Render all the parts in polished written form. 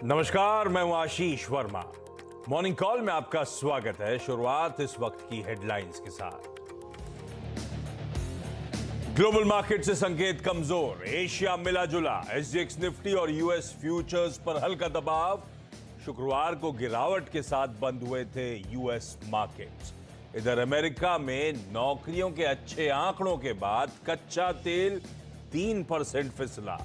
नमस्कार, मैं हूं आशीष वर्मा। मॉर्निंग कॉल में आपका स्वागत है। शुरुआत इस वक्त की हेडलाइंस के साथ। ग्लोबल मार्केट से संकेत कमजोर, एशिया मिला जुला। एसजीएक्स निफ्टी और यूएस फ्यूचर्स पर हल्का दबाव। शुक्रवार को गिरावट के साथ बंद हुए थे यूएस मार्केट्स। इधर अमेरिका में नौकरियों के अच्छे आंकड़ों के बाद कच्चा तेल 3% फिसला।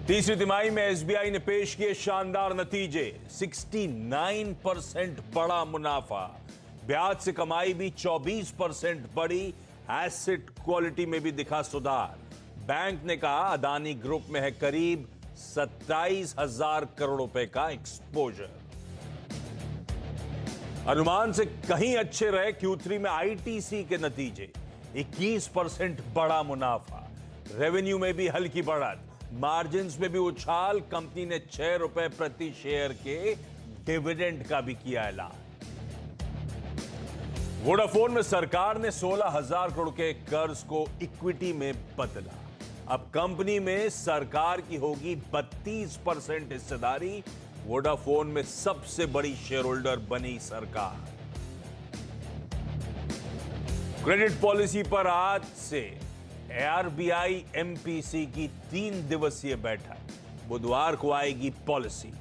तीसरी तिमाही में एसबीआई ने पेश किए शानदार नतीजे, 69% बड़ा मुनाफा। ब्याज से कमाई भी 24% बढ़ी। एसेट क्वालिटी में भी दिखा सुधार। बैंक ने कहा अदानी ग्रुप में है करीब 27,000 करोड़ रुपए का एक्सपोजर। अनुमान से कहीं अच्छे रहे Q3 में आईटीसी के नतीजे, 21% बड़ा मुनाफा। रेवेन्यू में भी हल्की बढ़त, मार्जिन्स में भी उछाल। कंपनी ने 6 रुपए प्रति शेयर के डिविडेंड का भी किया ऐलान। वोडाफोन में सरकार ने 16,000 करोड़ के कर्ज को इक्विटी में बदला। अब कंपनी में सरकार की होगी 32% हिस्सेदारी। वोडाफोन में सबसे बड़ी शेयर होल्डर बनी सरकार। क्रेडिट पॉलिसी पर आज से आरबीआई एमपीसी की 3 दिवसीय बैठक। बुधवार को आएगी पॉलिसी।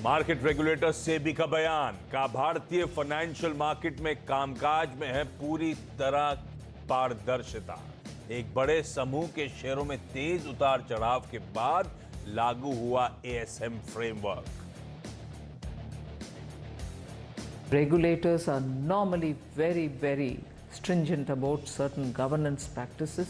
मार्केट रेगुलेटर सेबी का बयान, का भारतीय फाइनेंशियल मार्केट में कामकाज में है पूरी तरह पारदर्शिता। एक बड़े समूह के शेयरों में तेज उतार चढ़ाव के बाद लागू हुआ ASM framework. Regulators are normally very stringent about certain governance practices,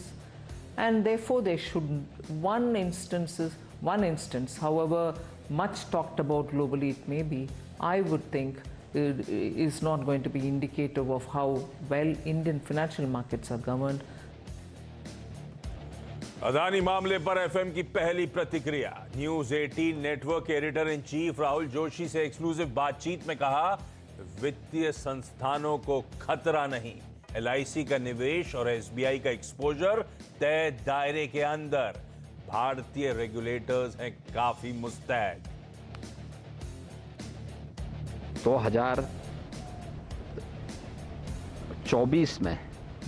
and therefore they should, one instance, however much talked about globally it may be, I would think is not going to be indicative of how well Indian financial markets are governed. Adani मामले पर FM की पहली प्रतिक्रिया। News 18 network के editor in chief Rahul Joshi से exclusive बातचीत में कहा, वित्तीय संस्थानों को खतरा नहीं। एलआईसी का निवेश और एसबीआई का एक्सपोजर तय दायरे के अंदर। भारतीय रेगुलेटर्स हैं काफी मुस्तैद। 2024 में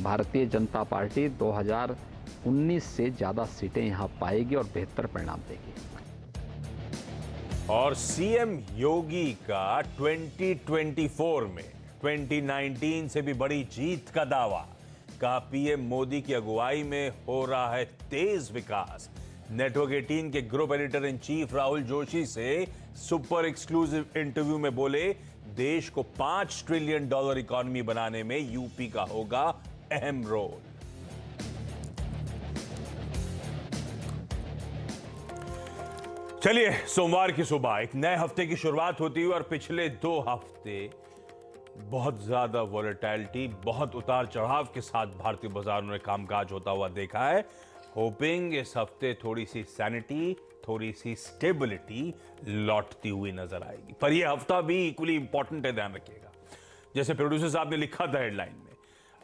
भारतीय जनता पार्टी 2019 से ज्यादा सीटें यहां पाएगी और बेहतर परिणाम देगी। और सीएम योगी का 2024 में 2019 से भी बड़ी जीत का दावा। कहा पीएम मोदी की अगुवाई में हो रहा है तेज विकास। नेटवर्क 18 के group editor in chief Rahul Joshi से सुपर एक्सक्लूसिव इंटरव्यू में बोले, देश को $5 ट्रिलियन इकोनॉमी बनाने में यूपी का होगा अहम रोल। चलिए, सोमवार की सुबह एक नए हफ्ते की शुरुआत होती हुई और पिछले 2 हफ्ते बहुत ज्यादा वॉलेटिलिटी, बहुत उतार चढ़ाव के साथ भारतीय बाजारों में कामकाज होता हुआ देखा है। होपिंग इस हफ्ते थोड़ी सी सैनिटी, थोड़ी सी स्टेबिलिटी लौटती हुई नजर आएगी। पर यह हफ्ता भी इक्वली इंपॉर्टेंट है, ध्यान रखिएगा। जैसे प्रोड्यूसर साहब ने लिखा था हेडलाइन में,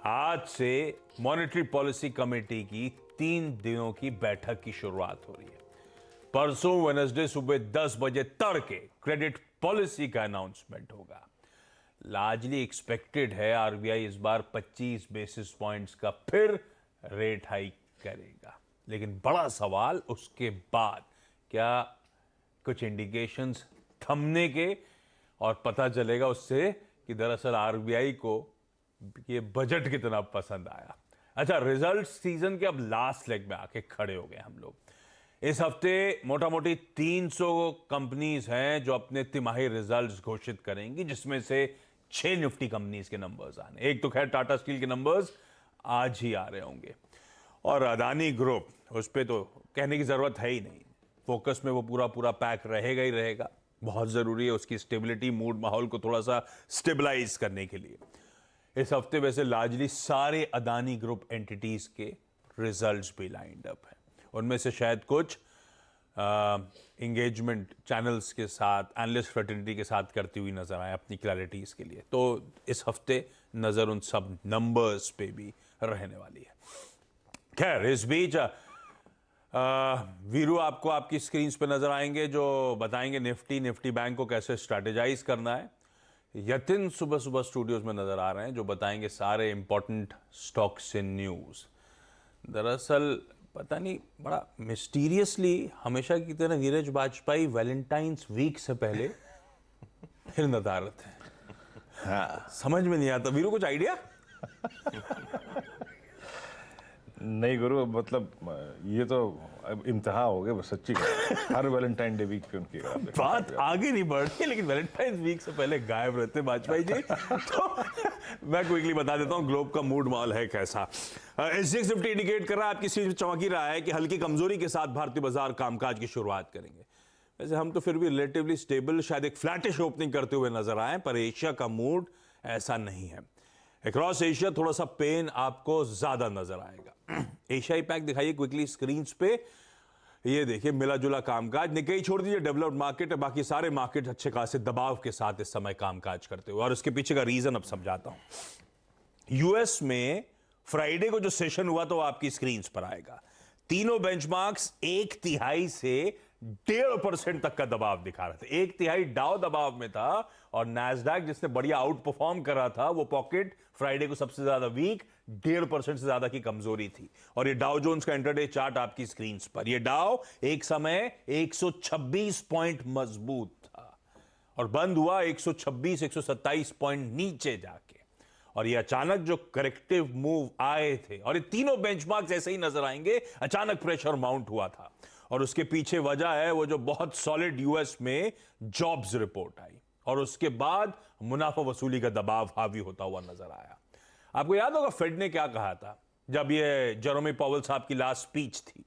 आज से मॉनेटरी पॉलिसी कमेटी की 3 दिनों की बैठक की शुरुआत हो रही है। परसों वेडनेसडे सुबह 10 बजे तड़के क्रेडिट पॉलिसी का अनाउंसमेंट होगा। लार्जली एक्सपेक्टेड है आरबीआई इस बार 25 बेसिस पॉइंट्स का फिर रेट हाइक करेगा। लेकिन बड़ा सवाल उसके बाद, क्या कुछ इंडिकेशंस थमने के और पता चलेगा उससे कि दरअसल आरबीआई को ये बजट कितना पसंद आया। अच्छा, रिजल्ट सीजन के अब लास्ट लेग में आके खड़े हो गए हम लोग। इस हफ्ते मोटा मोटी 300 कंपनीज हैं जो अपने तिमाही रिजल्ट्स घोषित करेंगी, जिसमें से 6 निफ्टी कंपनीज के नंबर्स आने। एक तो खैर टाटा स्टील के नंबर्स आज ही आ रहे होंगे, और अदानी ग्रुप, उस पर तो कहने की जरूरत है ही नहीं। फोकस में वो पूरा पैक रहेगा ही रहेगा। बहुत जरूरी है उसकी स्टेबिलिटी, मूड माहौल को थोड़ा सा स्टेबलाइज करने के लिए। इस हफ्ते वैसे लार्जली सारे अदानी ग्रुप एंटिटीज के रिजल्ट्स भी लाइंड अप हैं। उनमें से शायद कुछ इंगेजमेंट चैनल्स के साथ, एनालिस्ट फ्रेटर्निटी के साथ करती हुई नजर आए अपनी क्लैरिटीज के लिए। तो इस हफ्ते नजर उन सब नंबर्स पे भी रहने वाली है। खैर, इस बीच वीरू आपको आपकी स्क्रीन पे नजर आएंगे जो बताएंगे निफ्टी बैंक को कैसे स्ट्रैटेजाइज करना है। यतिन सुबह सुबह स्टूडियोज में नजर आ रहे हैं जो बताएंगे सारे इंपॉर्टेंट स्टॉक्स इन न्यूज। दरअसल पता नहीं बड़ा मिस्टीरियसली हमेशा की तरह नीरज वाजपेयी वैलेंटाइंस वीक से पहले फिर नदारत है। हाँ, समझ में नहीं आता। वीरू कुछ आइडिया? नहीं गुरु, मतलब ये तो अब इम्तिहान हो गया सच्ची का। हर वैलेंटाइन डे वीक पे उनकी बात आगे नहीं बढ़ रही, लेकिन वैलेंटाइन वीक से पहले गायब रहते वाजपेयी जी। तो मैं क्विकली बता देता हूं ग्लोब का मूड माहौल है कैसा। एसजीएक्स निफ्टी इंडिकेट कर रहा है, आपकी सीट चमक ही रहा है कि हल्की कमजोरी के साथ भारतीय बाजार कामकाज की शुरुआत करेंगे। वैसे हम तो फिर भी रिलेटिवली स्टेबल, शायद एक फ्लैटिश ओपनिंग करते हुए नजर आए, पर एशिया का मूड ऐसा नहीं है। अक्रॉस एशिया थोड़ा सा पेन आपको ज्यादा नजर आएगा। एशियाई पैक दिखाइए क्विकली स्क्रीन पे। ये देखिए मिला जुला कामकाज, निकेई छोड़ दीजिए, डेवलप्ड मार्केट है, बाकी सारे मार्केट अच्छे खासे दबाव के साथ इस समय कामकाज करते हुए। और इसके पीछे का रीजन अब समझाता हूं। यूएस में फ्राइडे को जो सेशन हुआ तो वो आपकी स्क्रीन पर आएगा। तीनों बेंचमार्क्स 1/3 से 1.5% तक का दबाव दिखा रहे थे। 1/3 डाउ दबाव में था और नैस्डैक जिसने बढ़िया आउट परफॉर्म करा था वो पॉकेट फ्राइडे को सबसे ज्यादा वीक, 1.5% से ज्यादा की कमजोरी थी। और ये डाउ जोन्स का इंटरडे चार्ट आपकी स्क्रीन पर। ये डाउ एक समय 126 पॉइंट मजबूत था और बंद हुआ 126-127 पॉइंट नीचे जाके। और ये अचानक जो करेक्टिव मूव आए थे, और ये तीनों बेंचमार्क्स ऐसे ही नजर आएंगे, अचानक प्रेशर माउंट हुआ था। और उसके पीछे वजह है वो जो बहुत सॉलिड यूएस में जॉब्स रिपोर्ट आई और उसके बाद मुनाफा वसूली का दबाव हावी होता हुआ नजर आया। आपको याद होगा फेड ने क्या कहा था जब ये जेरोमी पावेल साहब की लास्ट स्पीच थी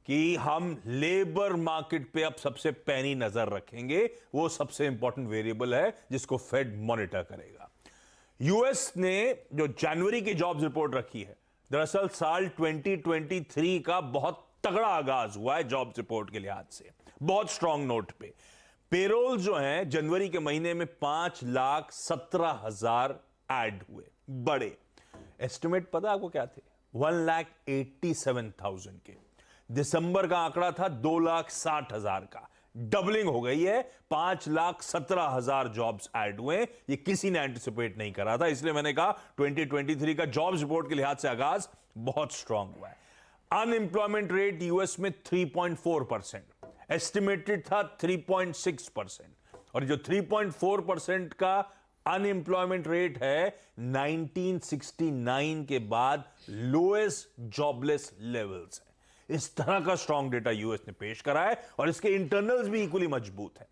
कि हम लेबर मार्केट पे अब सबसे पैनी नजर रखेंगे, वो सबसे इंपॉर्टेंट वेरिएबल है जिसको फेड मॉनिटर करेगा। यूएस ने जो जनवरी की जॉब्स रिपोर्ट रखी है, दरअसल साल 2023 का बहुत तगड़ा आगाज हुआ है जॉब्स रिपोर्ट के लिहाज से, बहुत स्ट्रांग नोट पे। पेरोल जो है जनवरी के महीने में 5,17,000 ऐड हुए, बड़े। एस्टिमेट पता आपको क्या थे? 1,87,000 के। दिसंबर का आंकड़ा था 2,60,000 का, डबलिंग हो गई है। 5,17,000 जॉब्स ऐड हुए। ये किसी ने एंटिसिपेट नहीं करा था, इसलिए मैंने कहा 2023 का जॉब्स रिपोर्ट के लिहाज से आगाज बहुत स्ट्रांग हुआ है। अनएम्प्लॉयमेंट रेट यूएस में 3.4%, एस्टिमेटेड था 3.6%। और जो 3.4% का अनएम्प्लॉयमेंट रेट है 1969 के बाद लोएस्ट जॉबलेस लेवल्स है। इस तरह का स्ट्रांग डेटा यूएस ने पेश करा है और इसके इंटरनल्स भी इक्वली मजबूत है।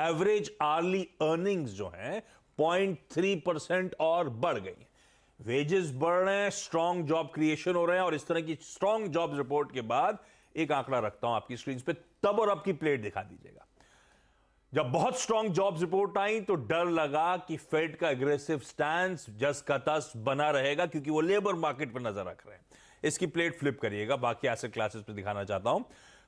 एवरेज आर्ली अर्निंग्स जो है 0.3% और बढ़ गई। वेजेस बढ़ रहे हैं, स्ट्रांग जॉब क्रिएशन हो रहे हैं। और इस तरह की स्ट्रांग जॉब रिपोर्ट के बाद एक आंकड़ा रखता हूं आपकी स्क्रीन पे, तब और अब की प्लेट दिखा दीजिएगा। जब बहुत स्ट्रांग जॉब्स रिपोर्ट आई तो डर लगा कि फेड का एग्रेसिव स्टैंस जस का तस बना रहेगा क्योंकि वो लेबर मार्केट पर नजर रख रहे हैं। इसकी प्लेट फ्लिप करिएगा, बाकी एसेट क्लासेस पे दिखाना चाहता हूं।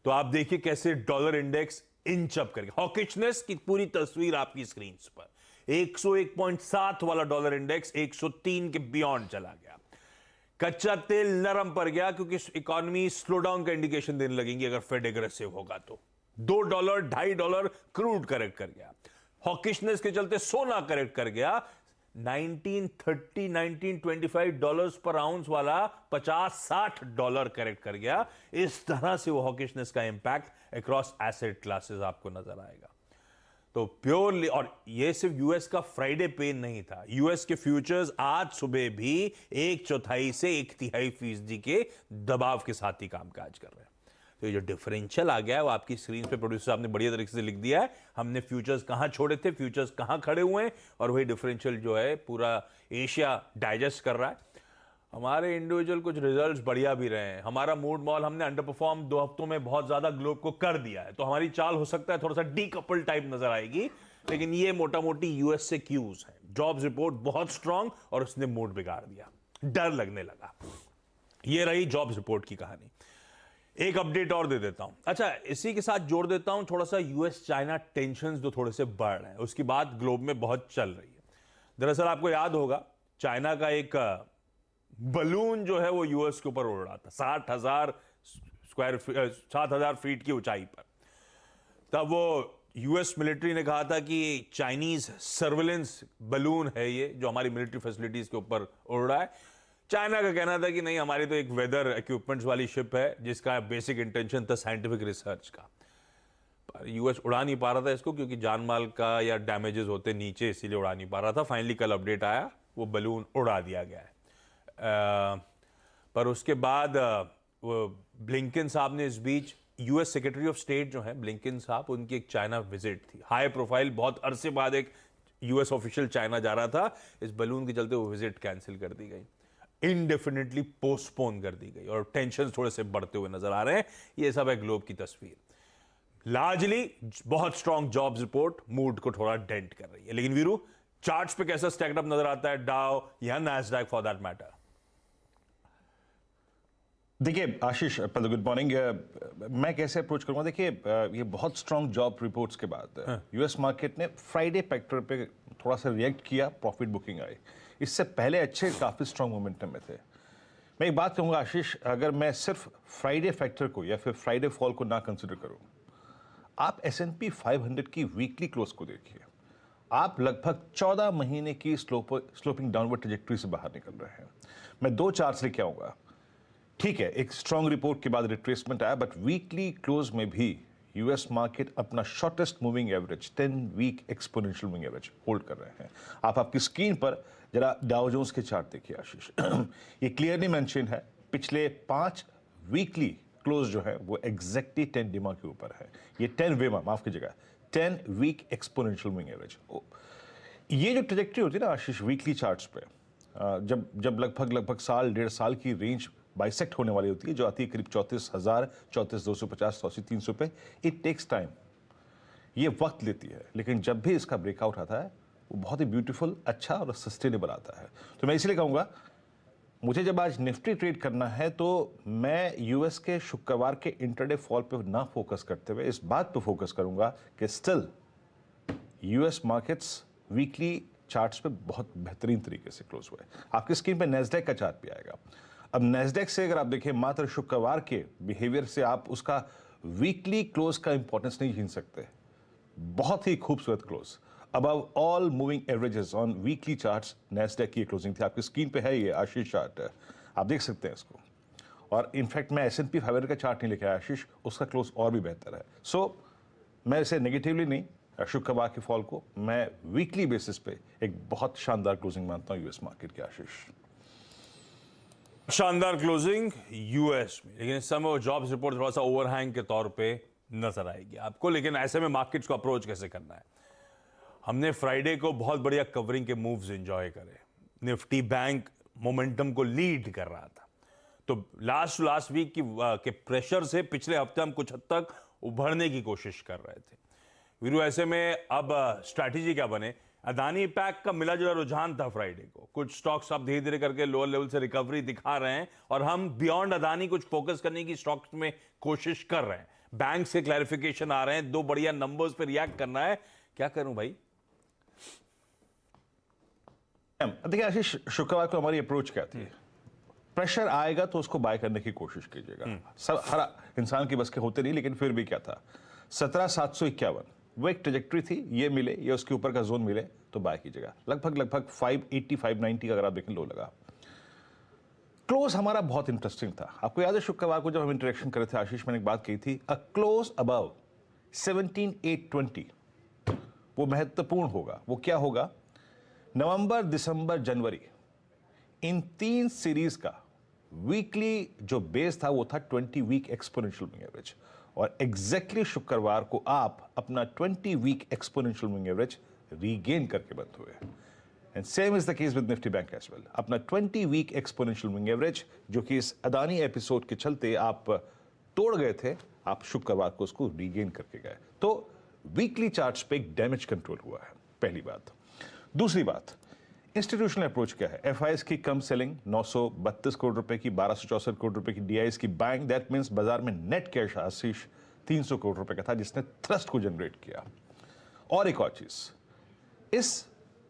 तो आप देखिए कैसे डॉलर इंडेक्स इंच अप करके, हॉकिशनेस की पूरी तस्वीर आपकी स्क्रीन पर। 101.7 वाला डॉलर इंडेक्स 103 के बियॉन्ड चला गया। कच्चा तेल नरम पड़ गया क्योंकि इकोनॉमी स्लो डाउन का इंडिकेशन देने लगेंगी अगर फेड एग्रेसिव होगा तो। $2, $2.5 क्रूड करेक्ट कर गया। हॉकिशनेस के चलते सोना करेक्ट कर गया। 1930 1925 डॉलर्स पर आउंस वाला $50-60 करेक्ट कर गया। इस तरह से वो हॉकिशनेस का इंपैक्ट अक्रॉस एसेट क्लासेस आपको नजर आएगा। तो प्योरली, और ये सिर्फ यूएस का फ्राइडे पेन नहीं था, यूएस के फ्यूचर्स आज सुबह भी 1/4 से 1/3% के दबाव के साथ ही कामकाज कर रहे हैं। तो ये जो डिफरेंशियल आ गया है वो आपकी स्क्रीन पे प्रोड्यूसर साहब ने बढ़िया तरीके से लिख दिया है। हमने फ्यूचर्स कहां छोड़े थे, फ्यूचर्स कहां खड़े हुए हैं, और वही डिफरेंशियल जो है पूरा एशिया डाइजेस्ट कर रहा है। हमारे इंडिविजुअल कुछ रिजल्ट्स बढ़िया भी रहे हैं। हमारा मूड मॉल हमने अंडर परफॉर्म 2 हफ्तों में बहुत ज्यादा ग्लोब को कर दिया है, तो हमारी चाल हो सकता है थोड़ा सा डीकपल टाइप नजर आएगी, लेकिन ये मोटा मोटी यूएस से क्यूज है। जॉब्स रिपोर्ट बहुत स्ट्रांग और उसने मूड बिगाड़ दिया, डर लगने लगा। ये रही जॉब्स रिपोर्ट की कहानी। एक अपडेट और दे देता हूं। अच्छा, इसी के साथ जोड़ देता हूं थोड़ा सा यूएस चाइना टेंशंस जो थोड़े से बढ़ रहे हैं, उसकी बात ग्लोब में बहुत चल रही है। दरअसल आपको याद होगा चाइना का एक बलून जो है वो यूएस के ऊपर उड़ रहा था। 60,000 7,000 फीट की ऊंचाई पर। तब वो यूएस मिलिट्री ने कहा था कि चाइनीज सर्वेलेंस बलून है ये, जो हमारी मिलिट्री फैसिलिटीज के ऊपर उड़ रहा है। चाइना का कहना था कि नहीं, हमारी तो एक वेदर इक्विपमेंट्स वाली शिप है जिसका बेसिक इंटेंशन था साइंटिफिक रिसर्च का। पर यूएस उड़ा नहीं पा रहा था इसको, क्योंकि जान माल का या डैमेजेस होते नीचे, इसीलिए उड़ा नहीं पा रहा था। फाइनली कल अपडेट आया, वो बलून उड़ा दिया गया है। पर उसके बाद वो ब्लिंकन साहब ने इस बीच, यूएस सेक्रेटरी ऑफ स्टेट जो है ब्लिंकन साहब, उनकी एक चाइना विजिट थी, हाई प्रोफाइल, बहुत अरसे बाद एक यूएस ऑफिशियल चाइना जा रहा था। इस बलून के चलते वो विजिट कैंसिल कर दी गई, इनडेफिनेटली पोस्टपोन कर दी गई, और टेंशन थोड़े से बढ़ते हुए नजर आ रहे हैं। ये सब है ग्लोब की तस्वीर। लार्जली बहुत स्ट्रॉन्ग जॉब्स रिपोर्ट मूड को थोड़ा डेंट कर रही है। लेकिन वीरू, चार्ट्स पे कैसा स्टैक्ड अप नजर आता है डाउ या नैस्डैक फॉर दैट मैटर? देखिए आशीष, पहले गुड मॉर्निंग। मैं कैसे अप्रोच करूंगा, देखिए ये बहुत स्ट्रांग जॉब रिपोर्ट्स के बाद यूएस मार्केट ने फ्राइडे फैक्टर पे थोड़ा सा रिएक्ट किया, प्रॉफिट बुकिंग आई। इससे पहले अच्छे काफ़ी स्ट्रांग मोमेंटम में थे। मैं एक बात कहूंगा आशीष, अगर मैं सिर्फ फ्राइडे फैक्टर को या फिर फ्राइडे फॉल को ना कंसिडर करूं, आप S&P 500 की वीकली क्लोज को देखिए। आप लगभग 14 महीने की स्लोपिंग डाउनवर्ड ट्रैजेक्टरी से बाहर निकल रहे हैं। मैं 2 चार्ट्स लेके आऊंगा। ठीक है, एक स्ट्रांग रिपोर्ट के बाद रिट्रेसमेंट आया, बट वीकली क्लोज में भी यूएस मार्केट अपना shortest moving average 10 week exponential moving average hold कर रहे हैं। आप आपकी स्क्रीन पर जरा डाउ जोन्स के चार्ट देखिए आशीष। ये क्लियरली मेंशन है, पिछले 5 वीकली क्लोज जो है वो एग्जैक्टली 10 डिमा के ऊपर है। ये 10 वेमा, माफ कीजिएगा, 10 वीक एक्सपोनेंशियल मूविंग एवरेज। ये जो ट्रैजेक्टरी होती है ना आशीष वीकली चार्ट्स पे, जब लगभग साल 1.5 साल की रेंज बाइसेक्ट होने वाली होती है, जो आती है करीब 34,000, 34,250, 83,300 पे, इट टेक्स टाइम, ये वक्त लेती है। लेकिन जब भी इसका ब्रेकआउट आता है वो बहुत ही ब्यूटीफुल, अच्छा और सस्टेनेबल आता है। तो मैं इसलिए कहूँगा, मुझे जब आज निफ्टी ट्रेड करना है तो मैं यूएस के शुक्रवार के इंटरडे फॉल पे ना फोकस करते हुए इस बात पे फोकस करूंगा कि still US markets weekly charts पे बहुत बेहतरीन तरीके से क्लोज हुए। आपकी स्क्रीन पे नेस्डैक का चार्ट भी आएगा। अब नेस्डैक से अगर आप देखें, मात्र शुक्रवार के बिहेवियर से आप उसका वीकली क्लोज का इंपॉर्टेंस नहीं छीन सकते। बहुत ही खूबसूरत close, above all moving averages on weekly charts Nasdaq की क्लोजिंग थी। आपकी स्क्रीन पे है ये आशीष चार्ट, आप देख सकते हैं इसको। और इनफैक्ट मैं S&P 500 का चार्ट नहीं लिखा है आशीष, उसका क्लोज और भी बेहतर है। सो मैं इसे नेगेटिवली नहीं, शुक्रवार के फॉल को मैं वीकली बेसिस पे एक बहुत शानदार क्लोजिंग मानता हूं यूएस मार्केट के आशीष। शानदार क्लोजिंग यूएस में, लेकिन इस समय वो जॉब्स रिपोर्ट थोड़ा सा ओवरहैंग के तौर पे नजर आएगी आपको। लेकिन ऐसे में मार्केट्स को अप्रोच कैसे करना है? हमने फ्राइडे को बहुत बढ़िया कवरिंग के मूव्स एंजॉय करे। निफ्टी बैंक मोमेंटम को लीड कर रहा था, तो लास्ट वीक के प्रेशर से पिछले हफ्ते हम कुछ हद तक उभरने की कोशिश कर रहे थे। वीरू, ऐसे में अब स्ट्रैटेजी क्या बने? अदानी पैक का मिला जुला रुझान था फ्राइडे को। कुछ स्टॉक्स अब धीरे धीरे करके लोअर लेवल से रिकवरी दिखा रहे हैं, और हम बियॉन्ड अदानी कुछ फोकस करने की स्टॉक्स में कोशिश कर रहे हैं। बैंक से क्लैरिफिकेशन आ रहे हैं, 2 बढ़िया नंबर्स पे रिएक्ट करना है। क्या करूं भाई? देखिए आशीष, शुक्रवार को हमारी अप्रोच क्या थी? प्रेशर आएगा तो उसको बाय करने की कोशिश कीजिएगा। सब हर इंसान की बस के होते नहीं, लेकिन फिर भी क्या था, 17,751 वो एक ट्रैजेक्टरी थी, ये मिले या उसके ऊपर का जोन मिले तो बाय कीजिएगा। लगभग 580 590 का अगर आप देखें लो लगा। क्लोज हमारा बहुत इंटरेस्टिंग था। आपको याद है शुक्रवार को जब हम इंटरेक्शन कर रहे थे आशीष, मैंने एक बात कही थी, अ क्लोज अबव 17,820 वो महत्वपूर्ण होगा। वो क्या होगा? नवंबर, दिसंबर, जनवरी, इन 3 सीरीज का वीकली जो बेस था वो था 20 वीक एक्सपोनेंशियल मूविंग एवरेज, और एग्जैक्टली शुक्रवार को आप अपना 20 week exponential moving average regain करके बंद हुए। And same is the case with Nifty bank as well. अपना 20 वीक एक्सपोनेंशियल मूविंग एवरेज, जो कि इस अदानी एपिसोड के चलते आप तोड़ गए थे, आप शुक्रवार को उसको रीगेन करके गए। तो वीकली चार्ट्स पे एक डैमेज कंट्रोल हुआ है, पहली बात। दूसरी बात, इंस्टीट्यूशनल अप्रोच क्या है? एफआईएस की कम सेलिंग 932 करोड़ रुपए की, 1264 करोड़ रुपए की डीआईएस की बाइंग, दैट मींस बाजार में नेट कैश आशीष 300 करोड़ रुपए का था, जिसने थ्रस्ट को जनरेट किया। और एक और चीज, इस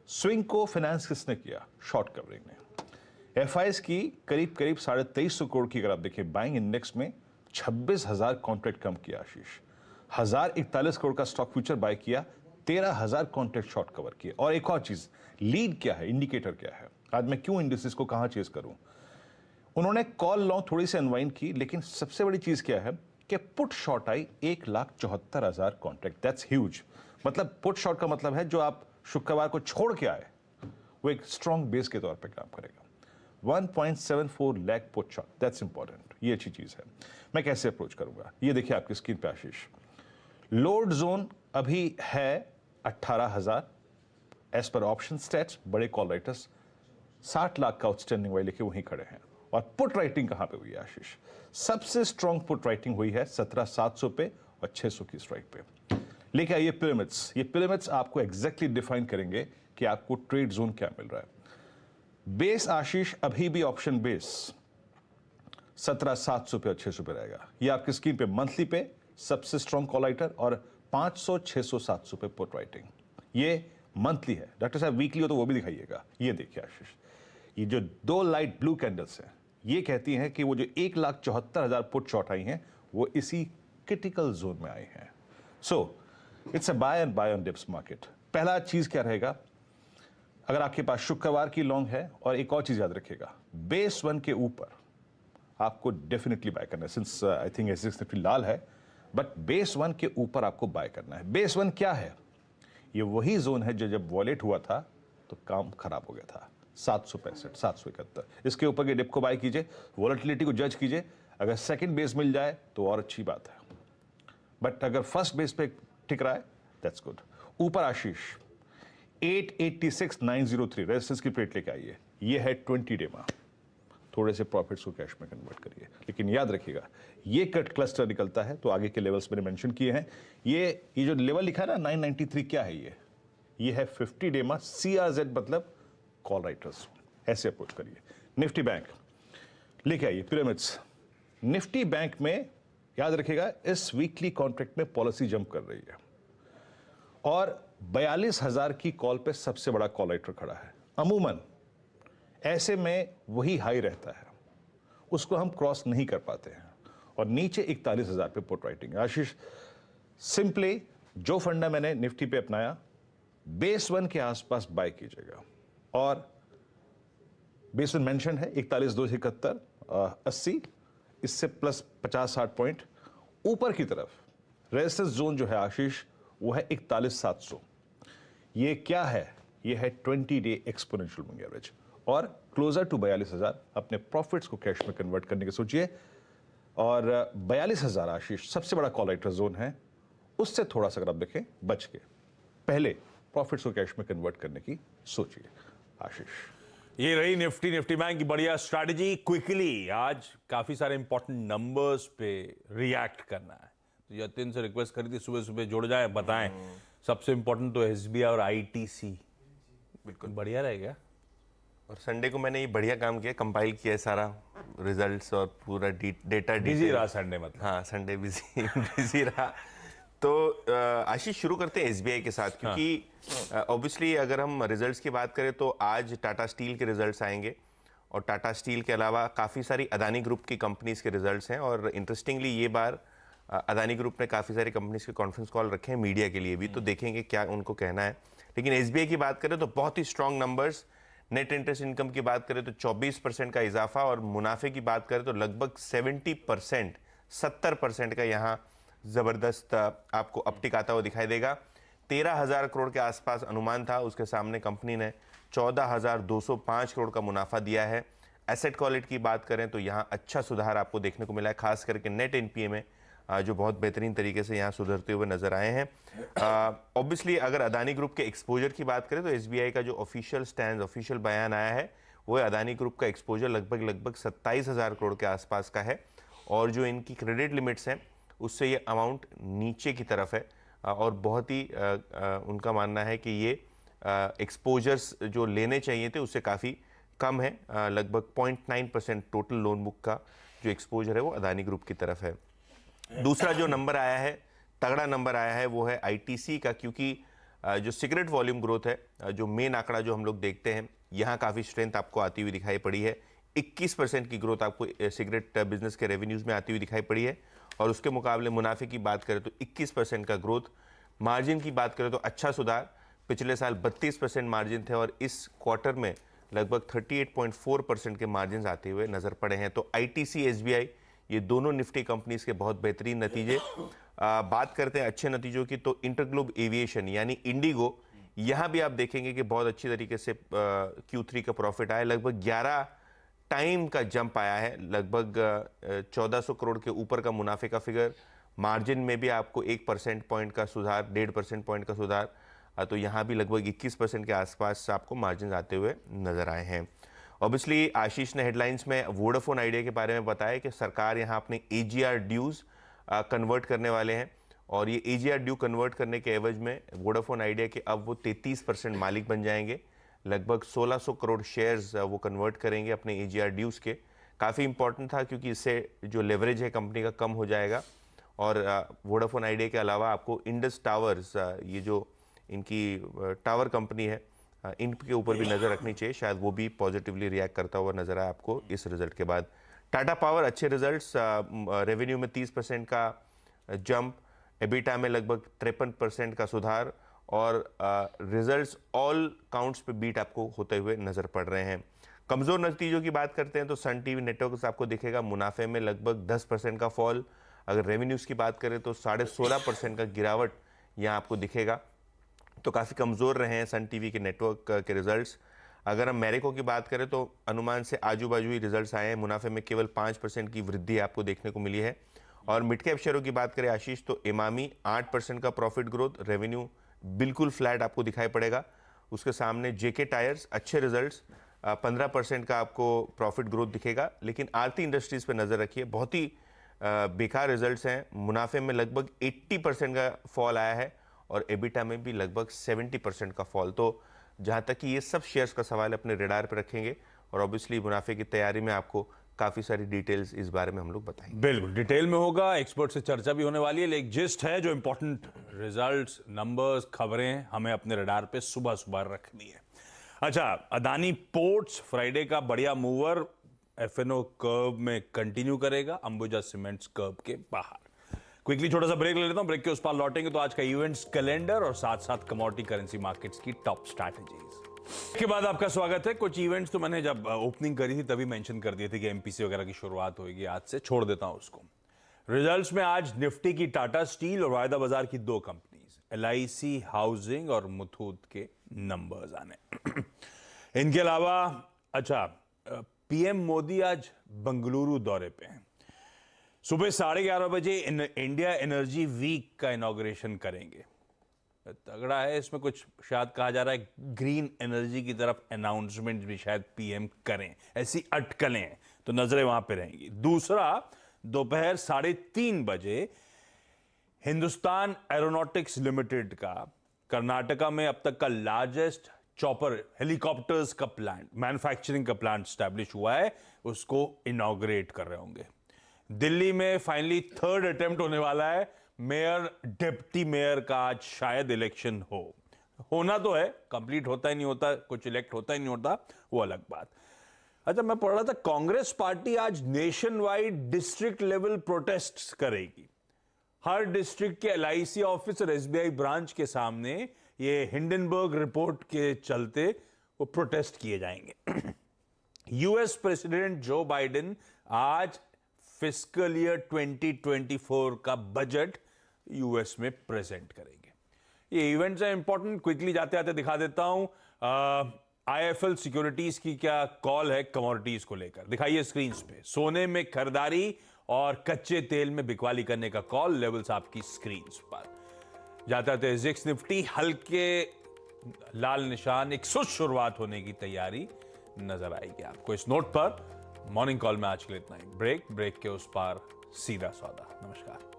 स्विंग को फाइनेंस किसने किया? शॉर्ट कवरिंग ने। एफआईएस की करीब 2350 करोड़ की अगर आप देखें बाइंग इंडेक्स में, 26,000 कॉन्ट्रैक्ट कम किया आशीष, 1,041 करोड़ का स्टॉक फ्यूचर बाय किया, 13,000 कॉन्ट्रैक्ट शॉर्ट कवर किए। और एक और चीज, लीड क्या है, इंडिकेटर क्या है, आज मैं क्यों इंडिसेस को कहां चेस करूं। उन्होंने कॉल लॉन्ग थोड़ी सी अनवाइंड की, लेकिन सबसे बड़ी चीज क्या है कि put short I 1,74,000 contract, that's huge. मतलब पुट शॉर्ट का मतलब है जो आप शुक्रवार को छोड़ के आए वो एक स्ट्रॉन्ग बेस के तौर पे काम करेगा। 1.74 lakh put short, that's important, ये अच्छी चीज है। मैं कैसे अप्रोच करूंगा, ये देखिए आपकी स्क्रीन पे आशीष। लोड जोन अभी है 18,000 एज पर ऑप्शन स्टैट्स। बड़े कॉल राइटर्स 60 लाख का आउटस्टैंडिंग वाले लेके वहीं खड़े हैं। और पुट राइटिंग कहां पे हुई है आशीष? सबसे स्ट्रॉन्ग पुट राइटिंग हुई है 17,700 पे और 600 की स्ट्राइक पे। लेके आइए पिरामिड्स। ये पिरामिड्स आपको एग्जैक्टली डिफाइन करेंगे कि आपको ट्रेड जोन क्या मिल रहा है। बेस आशीष अभी भी ऑप्शन बेस 17,700 पे और 600 पे रहेगा। ये आपकी स्क्रीन पे मंथली पे सबसे स्ट्रॉन्ग कॉल राइटर और 500, 600, 700 पे पुट राइटिंग। ये मंथली है। डॉक्टर साहब वीकली हो तो वो भी दिखाइएगा। ये देखिए आशीष, ये जो दो लाइट ब्लू कैंडल्स हैं ये कहती हैं कि वो जो 1,74,000 पुट शॉर्ट आई हैं वो इसी क्रिटिकल जोन में आई हैं। So it's a buy and buy on dips market. पहला चीज क्या रहेगा, अगर आपके पास शुक्रवार की लॉन्ग है, और एक और चीज याद रखिएगा, बेस 1 के ऊपर आपको डेफिनेटली बाय करना है। Since I think SX Nifty लाल है, बट बेस 1 के ऊपर आपको बाय करना है। बेस 1 क्या है? ये वही जोन है जो जब वॉलेट हुआ था तो काम खराब हो गया था, 765, 771। इसके ऊपर के डिप को बाय कीजिए, वॉलेटिलिटी को जज कीजिए। अगर सेकंड बेस मिल जाए तो और अच्छी बात है, बट अगर फर्स्ट बेस पे टिक रहा है दैट्स गुड। ऊपर आशीष 886,903 रेजिस्टेंस की प्लेट लेके आइए। ये है 20 डे में। थोड़े से प्रॉफिट्स को कैश में कन्वर्ट करिए, लेकिन याद रखिएगा ये कट क्लस्टर निकलता है तो आगे के लेवल्स मैंने मेंशन किए हैं। ये जो लेवल लिखा है ना 993, क्या है ये है 50 डे में CRZ, मतलब कॉल राइटर्स। ऐसे अप्रोच करिए। निफ्टी बैंक लेके आइए पिरामिड्स। निफ्टी बैंक में याद रखिएगा इस वीकली कॉन्ट्रैक्ट में पॉलिसी जंप कर रही है और 42,000 की कॉल पे सबसे बड़ा कॉल राइटर खड़ा है। अमूमन ऐसे में वही हाई रहता है, उसको हम क्रॉस नहीं कर पाते हैं, और नीचे 41,000 पे पुट राइटिंग। आशीष सिंपली जो फंडा मैंने निफ्टी पे अपनाया, बेस 1 के आसपास बाय कीजिएगा, और बेस 1 मेंशन है 41,271, 80, इससे प्लस 50-60 पॉइंट ऊपर की तरफ। रेजिस्टेंस जोन जो है आशीष वो है 41,700। ये क्या है? ये है 20 डे एक्सपोनेंशियल मूविंग एवरेज, और क्लोजर टू 42,000 अपने प्रॉफिट्स को कैश में कन्वर्ट करने की सोचिए। और 42,000 आशीष सबसे बड़ा कॉल राइटर जोन है, उससे थोड़ा सा अगर आप देखें बच के पहले प्रॉफिट्स को कैश में कन्वर्ट करने की सोचिए आशीष। ये रही निफ्टी बैंक की बढ़िया स्ट्रैटेजी। क्विकली आज काफी सारे इंपॉर्टेंट नंबर्स पे रिएक्ट करना है, तो यतिन से रिक्वेस्ट करी थी सुबह सुबह जुड़ जाए, बताएं। सबसे इंपॉर्टेंट तो SBI और ITC। बिल्कुल बढ़िया रहेगा। और संडे को मैंने ये बढ़िया काम किया, कंपाइल किया है सारा रिजल्ट्स और पूरा डेटा। बिजी रहा संडे, मतलब। हाँ, संडे बिजी रहा। तो आशीष शुरू करते हैं SBI के साथ, क्योंकि ऑब्वियसली अगर हम रिजल्ट्स की बात करें तो आज टाटा स्टील के रिजल्ट्स आएंगे, और टाटा स्टील के अलावा काफ़ी सारी अदानी ग्रुप की कंपनीज के रिजल्ट्स हैं। और इंटरेस्टिंगली ये बार अदानी ग्रुप ने काफ़ी सारी कंपनीज के कॉन्फ्रेंस कॉल रखे हैं मीडिया के लिए भी, तो देखेंगे क्या उनको कहना है। लेकिन SBI की बात करें तो बहुत ही strong numbers. Net interest income की बात करें तो 24% का इजाफा, और मुनाफे की बात करें तो लगभग 70%, 70% का यहाँ ज़बरदस्त आपको अपटिक आता हुआ दिखाई देगा। 13,000 करोड़ के आसपास अनुमान था, उसके सामने कंपनी ने 14,205 करोड़ का मुनाफा दिया है। एसेट क्वालिटी की बात करें तो यहाँ अच्छा सुधार आपको देखने को मिला है, खास करके नेट NPA में जो बहुत बेहतरीन तरीके से यहाँ सुधरते हुए नजर आए हैं। ऑब्वियसली अगर अदानी ग्रुप के एक्सपोजर की बात करें तो SBI का जो ऑफिशियल स्टैंड, ऑफिशियल बयान आया है वो है अदानी ग्रुप का एक्सपोजर लगभग 27,000 करोड़ के आसपास का है, और जो इनकी क्रेडिट लिमिट्स हैं उससे ये अमाउंट नीचे की तरफ है, और बहुत ही उनका मानना है कि ये एक्सपोजर्स जो लेने चाहिए थे उससे काफ़ी कम है। लगभग 0.9% टोटल लोन बुक का जो एक्सपोजर है वो अदानी ग्रुप की तरफ है। दूसरा जो नंबर आया है, तगड़ा नंबर आया है, वो है ITC का, क्योंकि जो सिगरेट वॉल्यूम ग्रोथ है, जो मेन आंकड़ा जो हम लोग देखते हैं, यहाँ काफ़ी स्ट्रेंथ आपको आती हुई दिखाई पड़ी है। 21% की ग्रोथ आपको सिगरेट बिजनेस के रेवेन्यूज में आती हुई दिखाई पड़ी है। और उसके मुकाबले मुनाफे की बात करें तो 21% का ग्रोथ। मार्जिन की बात करें तो अच्छा सुधार, पिछले साल 32% मार्जिन थे और इस क्वार्टर में लगभग 38.4% के मार्जिन आते हुए नजर पड़े हैं। तो आईटीसी, एसबीआई, ये दोनों निफ्टी कंपनीज के बहुत बेहतरीन नतीजे। बात करते हैं अच्छे नतीजों की, तो इंटरग्लोब एविएशन यानी इंडिगो, यहां भी आप देखेंगे कि बहुत अच्छी तरीके से Q3 का प्रॉफिट आया, लगभग 11 टाइम का जंप आया है, लगभग 1400 करोड़ के ऊपर का मुनाफे का फिगर। मार्जिन में भी आपको 1% पॉइंट का सुधार, 1.5% पॉइंट का सुधार, तो यहाँ भी लगभग 21% के आसपास आपको मार्जिन आते हुए नजर आए हैं। ऑब्वियसली आशीष ने हेडलाइंस में वोडाफोन आइडिया के बारे में बताया कि सरकार यहाँ अपने AGR ड्यूज कन्वर्ट करने वाले हैं और ये AGR ड्यू कन्वर्ट करने के एवज में वोडाफोन आइडिया के अब वो 33% मालिक बन जाएंगे। लगभग 1600 करोड़ शेयर्स वो कन्वर्ट करेंगे अपने AGR ड्यूज के। काफ़ी इंपॉर्टेंट था क्योंकि इससे जो लेवरेज है कंपनी का कम हो जाएगा। और वोडाफोन आइडिया के अलावा आपको इंडस टावर्स, ये जो इनकी टावर कंपनी है, इनके ऊपर भी नज़र रखनी चाहिए, शायद वो भी पॉजिटिवली रिएक्ट करता हुआ नजर आया आपको इस रिजल्ट के बाद। टाटा पावर अच्छे रिजल्ट्स, रेवेन्यू में 30% का जंप, एबिटा में लगभग 53% का सुधार और रिजल्ट्स ऑल काउंट्स पे बीट आपको होते हुए नजर पड़ रहे हैं। कमजोर नतीजों की बात करते हैं तो सन टीवी नेटवर्क्स आपको दिखेगा मुनाफे में लगभग 10% का फॉल। अगर रेवेन्यूज की बात करें तो 16.5% का गिरावट यहाँ आपको दिखेगा। तो काफ़ी कमज़ोर रहे हैं सन टीवी के नेटवर्क के रिजल्ट्स। अगर हम मैरिको की बात करें तो अनुमान से आजू बाजू ही रिजल्ट्स आए हैं, मुनाफे में केवल 5% की वृद्धि आपको देखने को मिली है। और मिड कैप शेयरों की बात करें आशीष, तो इमामी 8% का प्रॉफिट ग्रोथ, रेवेन्यू बिल्कुल फ्लैट आपको दिखाई पड़ेगा। उसके सामने जेके टायर्स अच्छे रिजल्ट्स, 15% का आपको प्रॉफिट ग्रोथ दिखेगा। लेकिन आरती इंडस्ट्रीज पे नज़र रखिए, बहुत ही बेकार रिजल्ट्स हैं। मुनाफे में लगभग 80% का फॉल आया है और एबिटा में भी लगभग 70% का फॉल। तो जहाँ तक कि ये सब शेयर्स का सवाल अपने रेडार पर रखेंगे और ऑब्वियसली मुनाफे की तैयारी में आपको काफी सारी डिटेल्स इस बारे में हम लोग बताएंगे। बिल्कुल डिटेल में होगा, एक्सपर्ट से चर्चा भी होने वाली है। एक जिस्ट है जो इंपॉर्टेंट रिजल्ट्स, नंबर्स, खबरें हमें अपने रडार पे सुबह सुबह रखनी है। अच्छा, अदानी पोर्ट्स फ्राइडे का बढ़िया मूवर एफएनओ कर्व में कंटिन्यू करेगा, अंबुजा सीमेंट्स कर्व के बाहर। क्विकली छोटा सा ब्रेक ले लेता हूं, ब्रेक के उस पार लौटेंगे तो आज का इवेंट्स कैलेंडर और साथ साथ कमोडिटी करेंसी मार्केट्स की टॉप स्ट्रैटेजीज के बाद आपका स्वागत है। कुछ इवेंट्स तो मैंने जब ओपनिंग करी थी तभी मेंशन कर दिए थे कि एमपीसी वगैरह की शुरुआत होगी आज से, छोड़ देता हूं उसको। रिजल्ट्स में आज निफ्टी की टाटा स्टील और वायदा बाजार की दो कंपनीज LIC हाउसिंग और मुथूट के नंबर्स आने। इनके अलावा अच्छा, पीएम मोदी आज बंगलुरु दौरे पे हैं। सुबह 11:30 बजे इंडिया एनर्जी वीक का इनॉग्रेशन करेंगे। तगड़ा है, इसमें कुछ शायद कहा जा रहा है ग्रीन एनर्जी की तरफ अनाउंसमेंट भी शायद पीएम करें, ऐसी अटकलें हैं, तो नजरें वहां पे रहेंगी। दूसरा, दोपहर 3:30 बजे हिंदुस्तान एरोनॉटिक्स लिमिटेड का कर्नाटका में अब तक का लार्जेस्ट चॉपर हेलीकॉप्टर्स का प्लांट, मैन्युफैक्चरिंग का प्लांट स्टैब्लिश हुआ है, उसको इनॉग्रेट कर रहे होंगे। दिल्ली में फाइनली थर्ड अटेम्प्ट होने वाला है मेयर डिप्टी मेयर का, आज शायद इलेक्शन होना तो है, कंप्लीट होता ही नहीं होता, कुछ इलेक्ट होता ही नहीं होता, वो अलग बात। अच्छा, मैं पढ़ रहा था कांग्रेस पार्टी आज nation wide district level protest करेगी। हर डिस्ट्रिक्ट के LIC ऑफिस और SBI ब्रांच के सामने ये हिंडनबर्ग रिपोर्ट के चलते वो प्रोटेस्ट किए जाएंगे। यूएस प्रेसिडेंट जो बाइडेन आज फिस्कल ईयर 2024 का बजट यूएस में प्रेजेंट करेंगे। ये इवेंट्स है इंपॉर्टेंट, क्विकली जाते आते दिखा देता हूं। IIFL सिक्योरिटीज की क्या कॉल है कमोडिटीज को लेकर, दिखाइए स्क्रीन पे। सोने में खरीदारी और कच्चे तेल में बिकवाली करने का कॉल, लेवल्स आपकी स्क्रीन पर। जाते आते जिक्स निफ्टी हल्के लाल निशान, एक सुस्त शुरुआत होने की तैयारी नजर आएगी आपको। इस नोट पर मॉर्निंग कॉल में आज के लिए इतना ही। ब्रेक के उस पार सीधा सौदा। नमस्कार।